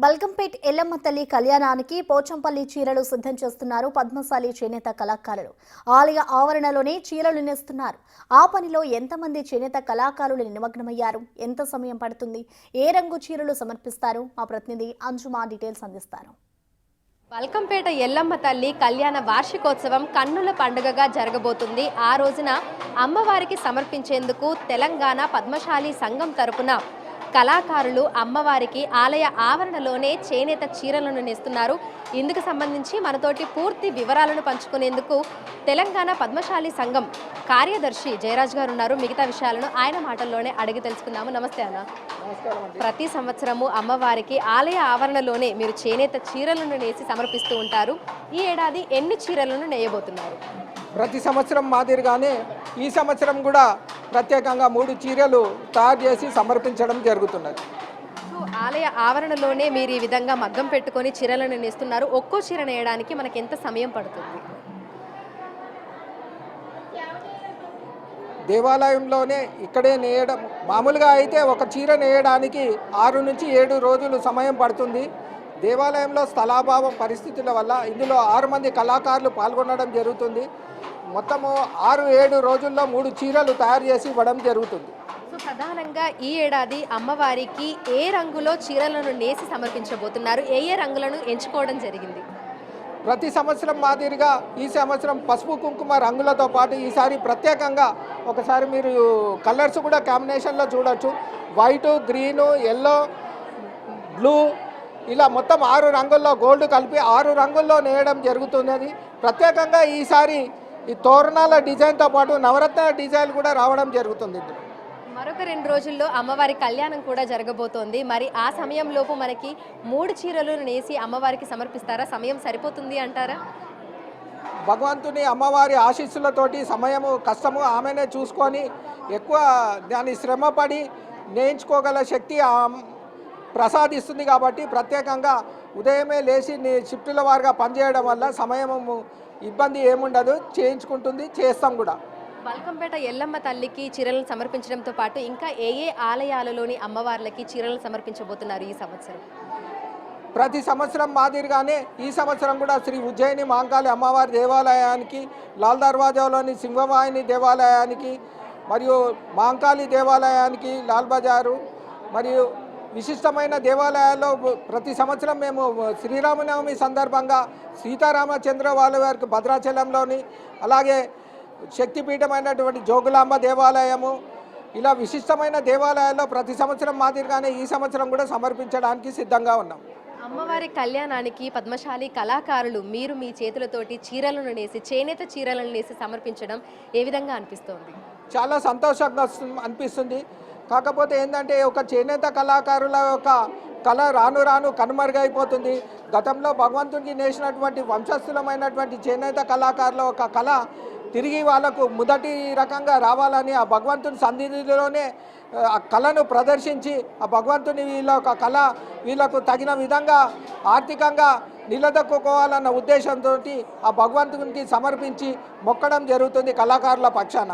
బల్కంపేట్ ఎల్లమ్మ తల్లి కళ్యాణానికి పోచంపల్లి చీరలు సిద్ధం చేస్తున్నారు పద్మశాలి చేనేత కళాకారులు. ఆలయ ఆవరణలోనే చీరలు నేస్తున్నారు. ఆ పనిలో ఎంతమంది చేనేత కళాకారులు నిమగ్నమయ్యారు, ఎంత సమయం పడుతుంది, ఏ రంగు చీరలు సమర్పిస్తారు, మా ప్రతినిధి అంజుమా డీటెయిల్స్ అందిస్తారు. బల్కంపేట ఎల్లమ్మ తల్లి కళ్యాణ వార్షికోత్సవం కన్నుల పండుగగా జరగబోతుంది. ఆ రోజున అమ్మవారికి సమర్పించేందుకు తెలంగాణ పద్మశాలి సంఘం తరపున కళాకారులు అమ్మవారికి ఆలయ ఆవరణలోనే చేనేత చీరలను నేస్తున్నారు. ఇందుకు సంబంధించి మనతోటి పూర్తి వివరాలను పంచుకునేందుకు తెలంగాణ పద్మశాలి సంఘం కార్యదర్శి జయరాజ్ గారు ఉన్నారు. మిగతా విషయాలను ఆయన మాటల్లోనే అడిగి తెలుసుకుందాము. నమస్తే అన్న. ప్రతి సంవత్సరము అమ్మవారికి ఆలయ ఆవరణలోనే మీరు చేనేత చీరలను నేసి సమర్పిస్తూ ఉంటారు. ఈ ఏడాది ఎన్ని చీరలను నేయబోతున్నారు? ప్రతి సంవత్సరం మాదిరిగానే ఈ సంవత్సరం కూడా ప్రత్యేకంగా 3 చీరలు తయారు చేసి సమర్పించడం జరుగుతున్నది. ఆలయ ఆవరణలోనే మీరు ఈ విధంగా మగ్గం పెట్టుకొని చీరలను నేస్తున్నారు. ఒక్కో చీర నేయడానికి మనకి ఎంత సమయం పడుతుంది? దేవాలయంలోనే ఇక్కడే నేయడం మామూలుగా అయితే ఒక చీర నేయడానికి 6 నుంచి 7 రోజులు సమయం పడుతుంది. దేవాలయంలో స్థలాభావం పరిస్థితుల వల్ల ఇందులో 6 మంది కళాకారులు పాల్గొనడం జరుగుతుంది. మొత్తము 6-7 రోజుల్లో 3 చీరలు తయారు చేసి ఇవ్వడం జరుగుతుంది. సో ప్రధానంగా ఈ ఏడాది అమ్మవారికి ఏ రంగులో చీరలను నేసి సమర్పించబోతున్నారు? ఏ రంగులను ఎంచుకోవడం జరిగింది? ప్రతి సంవత్సరం మాదిరిగా ఈ సంవత్సరం పసుపు కుంకుమ రంగులతో పాటు ఈసారి ప్రత్యేకంగా ఒకసారి మీరు కలర్స్ కూడా కాంబినేషన్లో చూడొచ్చు. వైటు, గ్రీను, ఎల్లో, బ్లూ ఇలా మొత్తం 6 రంగుల్లో గోల్డ్ కలిపి 6 రంగుల్లో నేయడం జరుగుతున్నది. ప్రత్యేకంగా ఈసారి ఈ తోరణాల డిజైన్తో పాటు నవరత్న డిజైన్ కూడా రావడం జరుగుతుంది. మరొక 2 రోజుల్లో అమ్మవారి కళ్యాణం కూడా జరగబోతోంది. మరి ఆ సమయంలోపు మనకి 3 చీరలు నేసి అమ్మవారికి సమర్పిస్తారా? సమయం సరిపోతుంది అంటారా? భగవంతుని అమ్మవారి ఆశీస్సులతోటి సమయము కష్టము ఆమెనే చూసుకొని ఎక్కువ దాని శ్రమపడి నేయించుకోగల శక్తి ప్రసాదిస్తుంది. కాబట్టి ప్రత్యేకంగా ఉదయమే లేచి షిఫ్టుల వారుగా పనిచేయడం వల్ల సమయము ఇబ్బంది ఏముండదు, చేయించుకుంటుంది, చేస్తాం కూడా. బల్కంపేట ఎల్లమ్మ తల్లికి చీరలను సమర్పించడంతో పాటు ఇంకా ఏ ఆలయాలలోని అమ్మవార్లకి చీరలను సమర్పించబోతున్నారు ఈ సంవత్సరం? ప్రతి సంవత్సరం మాదిరిగానే ఈ సంవత్సరం కూడా శ్రీ ఉజ్జయిని మహంకాళి అమ్మవారి దేవాలయానికి, లాల్ దర్వాజాలోని సింహవాహిని దేవాలయానికి, మరియు మహంకాళి దేవాలయానికి, లాల్ బజారు మరియు విశిష్టమైన దేవాలయాల్లో ప్రతి సంవత్సరం మేము శ్రీరామనవమి సందర్భంగా సీతారామచంద్ర వాళ్ళ వారికి భద్రాచలంలోని, అలాగే శక్తిపీఠమైనటువంటి జోగులాంబ దేవాలయము, ఇలా విశిష్టమైన దేవాలయాల్లో ప్రతి సంవత్సరం మాదిరిగానే ఈ సంవత్సరం కూడా సమర్పించడానికి సిద్ధంగా ఉన్నాం. అమ్మవారి కళ్యాణానికి పద్మశాలి కళాకారులు మీరు మీ చేతులతోటి చీరలను నేసి చేనేత చీరలను నేసి సమర్పించడం ఏ విధంగా అనిపిస్తోంది? చాలా సంతోషంగా అనిపిస్తుంది. కాకపోతే ఏంటంటే ఒక చేనేత కళాకారుల యొక్క కళ రాను రాను కనుమరుగైపోతుంది. గతంలో భగవంతుడికి నేసినటువంటి వంశస్థులమైనటువంటి చేనేత కళాకారుల ఒక కళ తిరిగి వాళ్ళకు మొదటి రకంగా రావాలని ఆ భగవంతుని సన్నిధిలోనే ఆ కళను ప్రదర్శించి ఆ భగవంతుని వీళ్ళ ఒక కళ వీళ్ళకు తగిన విధంగా ఆర్థికంగా నిలదొక్కుకోవాలన్న ఉద్దేశంతో ఆ భగవంతునికి సమర్పించి మొక్కడం జరుగుతుంది కళాకారుల పక్షాన.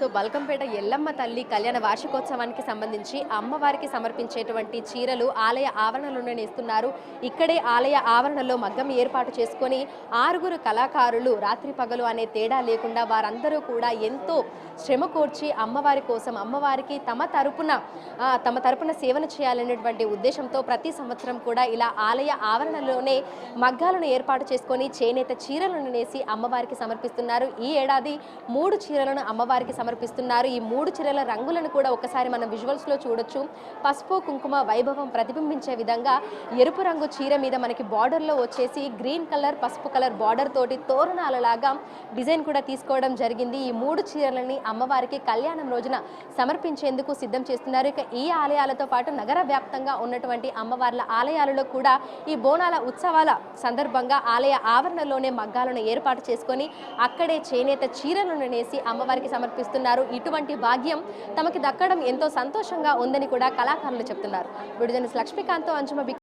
సో బల్కంపేట ఎల్లమ్మ తల్లి కళ్యాణ వార్షికోత్సవానికి సంబంధించి అమ్మవారికి సమర్పించేటువంటి చీరలు ఆలయ ఆవరణలోనే నేస్తున్నారు. ఇక్కడే ఆలయ ఆవరణలో మగ్గం ఏర్పాటు చేసుకొని 6 కళాకారులు రాత్రి పగలు అనే తేడా లేకుండా వారందరూ కూడా ఎంతో శ్రమ కోర్చి అమ్మవారి కోసం అమ్మవారికి తమ తరపున సేవను చేయాలనేటువంటి ఉద్దేశంతో ప్రతి సంవత్సరం కూడా ఇలా ఆలయ ఆవరణలోనే మగ్గాలను ఏర్పాటు చేసుకొని చేనేత చీరలను నేసి అమ్మవారికి సమర్పిస్తున్నారు. ఈ ఏడాది 3 చీరలను అమ్మవారికి సమర్పిస్తున్నారు. ఈ 3 చీరల రంగులను కూడా ఒకసారి మనం విజువల్స్లో చూడొచ్చు. పసుపు కుంకుమ వైభవం ప్రతిబింబించే విధంగా ఎరుపు రంగు చీర మీద మనకి బార్డర్లో వచ్చేసి గ్రీన్ కలర్ పసుపు కలర్ బార్డర్ తోటి తోరణాలలాగా డిజైన్ కూడా తీసుకోవడం జరిగింది. ఈ 3 చీరలని అమ్మవారికి కళ్యాణం రోజున సమర్పించేందుకు సిద్ధం చేస్తున్నారు. ఇక ఈ ఆలయాలతో పాటు నగర వ్యాప్తంగా ఉన్నటువంటి అమ్మవార్ల ఆలయాలలో కూడా ఈ బోనాల ఉత్సవాల సందర్భంగా ఆలయ ఆవరణలోనే మగ్గాలను ఏర్పాటు చేసుకొని అక్కడే చేనేత చీరలను నేసి అమ్మవారికి సమర్పిస్తున్నారు. ఇటువంటి భాగ్యం తమకి దక్కడం ఎంతో సంతోషంగా ఉందని కూడా కళాకారులు చెప్తున్నారు. వీడియో జర్నలిస్ట్ లక్ష్మీకాంత్తో అంజుమ.